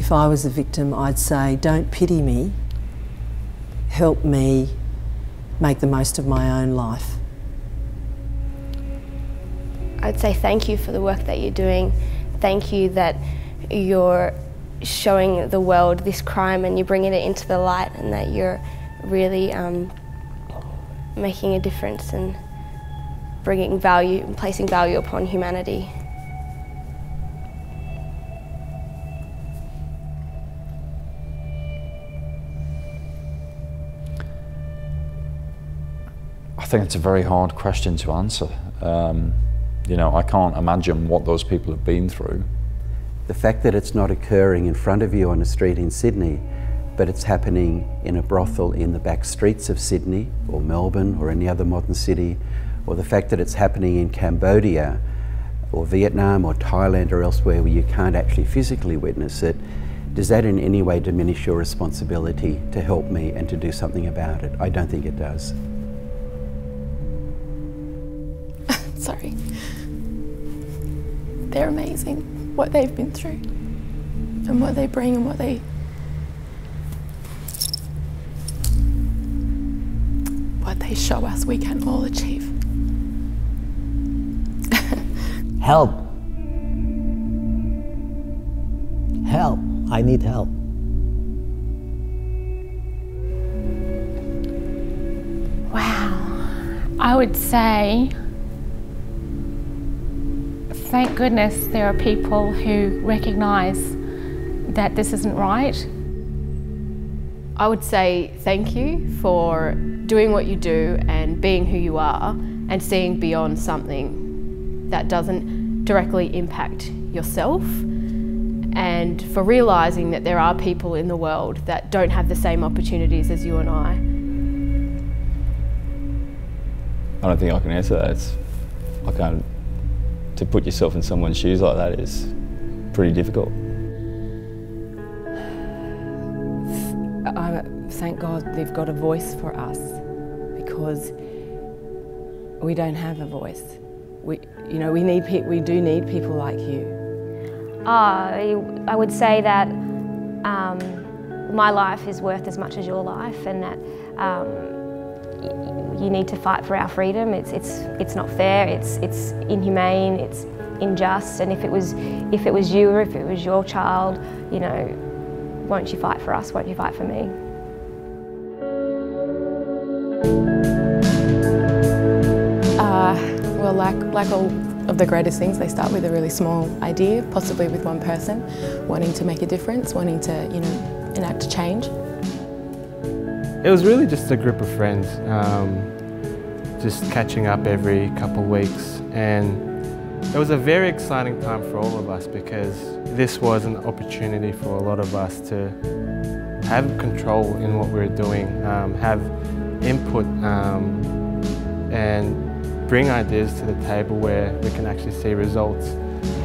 if I was a victim, I'd say, don't pity me, help me make the most of my own life. I'd say thank you for the work that you're doing. Thank you that you're showing the world this crime and you're bringing it into the light, and that you're really making a difference and bringing value and placing value upon humanity. I think it's a very hard question to answer. You know, I can't imagine what those people have been through. The fact that it's not occurring in front of you on a street in Sydney, but it's happening in a brothel in the back streets of Sydney or Melbourne or any other modern city, or the fact that it's happening in Cambodia or Vietnam or Thailand or elsewhere where you can't actually physically witness it, does that in any way diminish your responsibility to help me and to do something about it? I don't think it does. Sorry. They're amazing, what they've been through and what they bring and what they show us we can all achieve. Help. Help. I need help. Wow. I would say, thank goodness there are people who recognise that this isn't right. I would say thank you for doing what you do and being who you are and seeing beyond something that doesn't directly impact yourself, and for realising that there are people in the world that don't have the same opportunities as you and I. I don't think I can answer that. To put yourself in someone's shoes like that is pretty difficult. Thank God they've got a voice for us, because we don't have a voice. We do need people like you. I would say that my life is worth as much as your life, and that you need to fight for our freedom. It's not fair. It's inhumane. It's unjust. And if it was you, or if it was your child, you know, won't you fight for us? Won't you fight for me? Well, like all of the greatest things, they start with a really small idea, possibly with one person, wanting to make a difference, wanting to, you know, enact a change. It was really just a group of friends, just catching up every couple of weeks, and it was a very exciting time for all of us, because this was an opportunity for a lot of us to have control in what we were doing, have input, and bring ideas to the table where we can actually see results.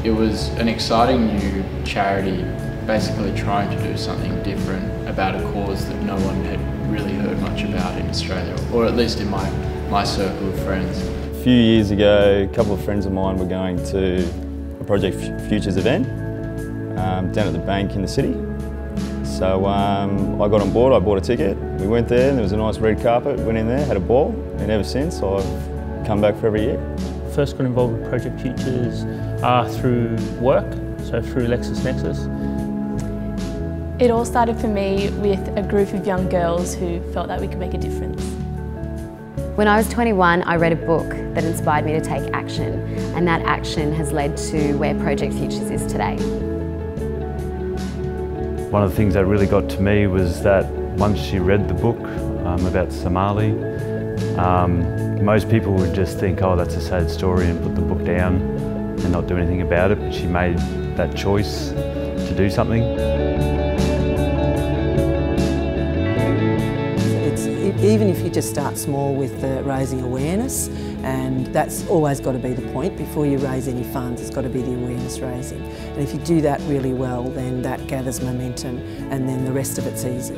It was an exciting new charity, basically trying to do something different about a cause that no one had really heard much about in Australia, or at least in my circle of friends. A few years ago, a couple of friends of mine were going to a Project Futures event down at the bank in the city. So I got on board, I bought a ticket, we went there, and there was a nice red carpet, went in there, had a ball, and ever since I've come back for every year. First got involved with Project Futures through work, so through LexisNexis. It all started for me with a group of young girls who felt that we could make a difference. When I was 21, I read a book that inspired me to take action, and that action has led to where Project Futures is today. One of the things that really got to me was that once you read the book about Somali, most people would just think, oh, that's a sad story, and put the book down and not do anything about it, but she made that choice to do something. Even if you just start small with raising awareness, and that's always got to be the point. Before you raise any funds, it's got to be the awareness raising. And if you do that really well, then that gathers momentum, and then the rest of it's easy.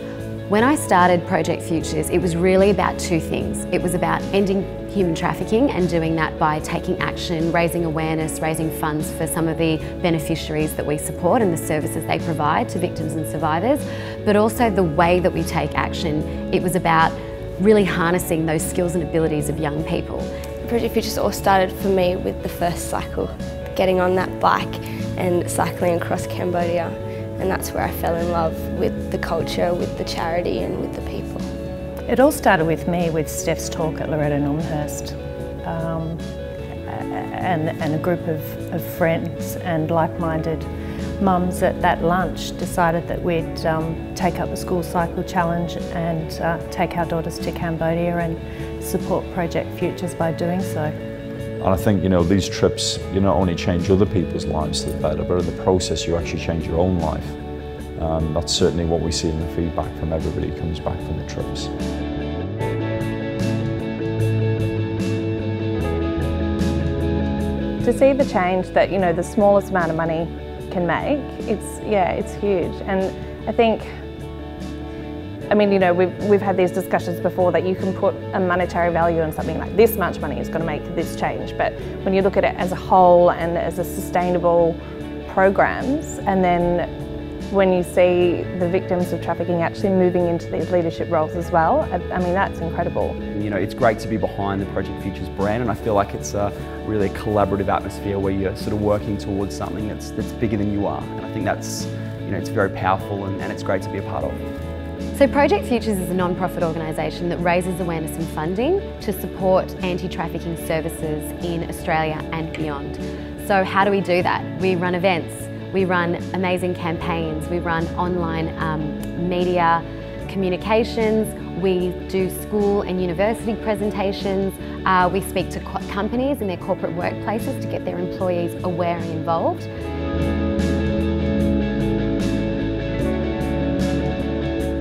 When I started Project Futures, it was really about two things. It was about ending human trafficking and doing that by taking action, raising awareness, raising funds for some of the beneficiaries that we support and the services they provide to victims and survivors, but also the way that we take action. It was about really harnessing those skills and abilities of young people. Project Futures all started for me with the first cycle, getting on that bike and cycling across Cambodia. And that's where I fell in love with the culture, with the charity and with the people. It all started with me with Steph's talk at Loretta Normanhurst, and a group of friends and like-minded mums at that lunch decided that we'd take up the school cycle challenge and take our daughters to Cambodia and support Project Futures by doing so. And I think, these trips, you not only change other people's lives for the better, but in the process you actually change your own life. That's certainly what we see in the feedback from everybody who comes back from the trips. To see the change that, the smallest amount of money can make, it's huge. And I think, we've had these discussions before that you can put a monetary value on something like this much money is going to make this change, but when you look at it as a whole and as a sustainable programs, and then when you see the victims of trafficking actually moving into these leadership roles as well, that's incredible. It's great to be behind the Project Futures brand, and I feel like it's a really collaborative atmosphere where you're sort of working towards something that's bigger than you are, and I think that's, it's very powerful and it's great to be a part of. So Project Futures is a non-profit organisation that raises awareness and funding to support anti-trafficking services in Australia and beyond. So how do we do that? We run events, we run amazing campaigns, we run online media communications, we do school and university presentations, we speak to companies in their corporate workplaces to get their employees aware and involved.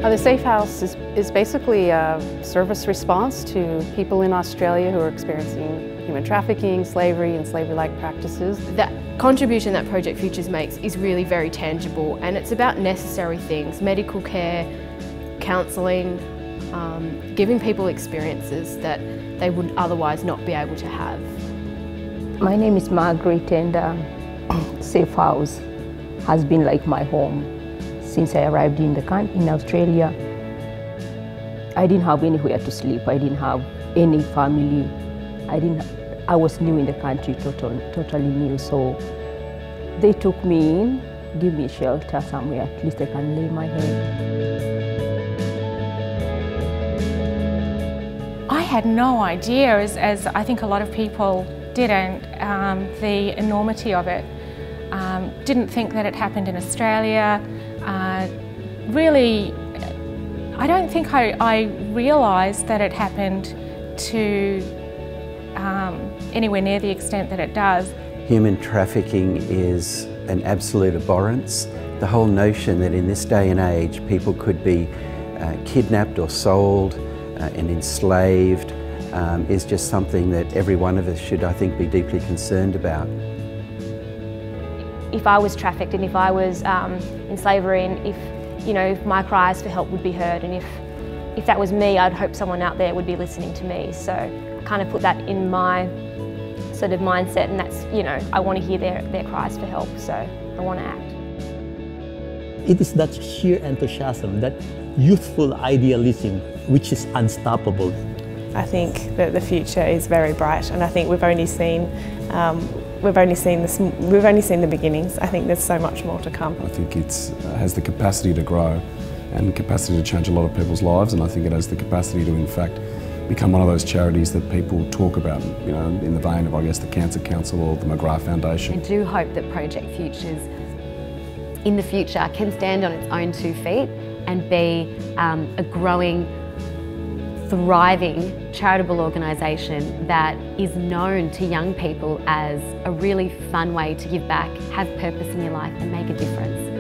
The Safe House is basically a service response to people in Australia who are experiencing human trafficking, slavery and slavery-like practices. The contribution that Project Futures makes is really very tangible, and it's about necessary things: medical care, counselling, giving people experiences that they would otherwise not be able to have. My name is Margaret, and Safe House has been like my home since I arrived in Australia. I didn't have anywhere to sleep. I didn't have any family. I was new in the country, totally new. So they took me in, give me shelter somewhere, at least I can lay my head. I had no idea, as I think a lot of people didn't, the enormity of it. Didn't think that it happened in Australia. Really, I don't think I realised that it happened to anywhere near the extent that it does. Human trafficking is an absolute abhorrence. The whole notion that in this day and age people could be kidnapped or sold and enslaved is just something that every one of us should, I think, be deeply concerned about. If I was trafficked and if I was in slavery, and if my cries for help would be heard, and if that was me, I'd hope someone out there would be listening to me. So I kind of put that in my sort of mindset, and that's, I want to hear their cries for help, so I want to act. It is that sheer enthusiasm, that youthful idealism, which is unstoppable. I think that the future is very bright, and I think we've only seen the beginnings. I think there's so much more to come. I think it has the capacity to grow and the capacity to change a lot of people's lives, and I think it has the capacity to, in fact, become one of those charities that people talk about, in the vein of, I guess, the Cancer Council or the McGrath Foundation. I do hope that Project Futures in the future can stand on its own 2 feet and be a growing, thriving charitable organisation that is known to young people as a really fun way to give back, have purpose in your life and make a difference.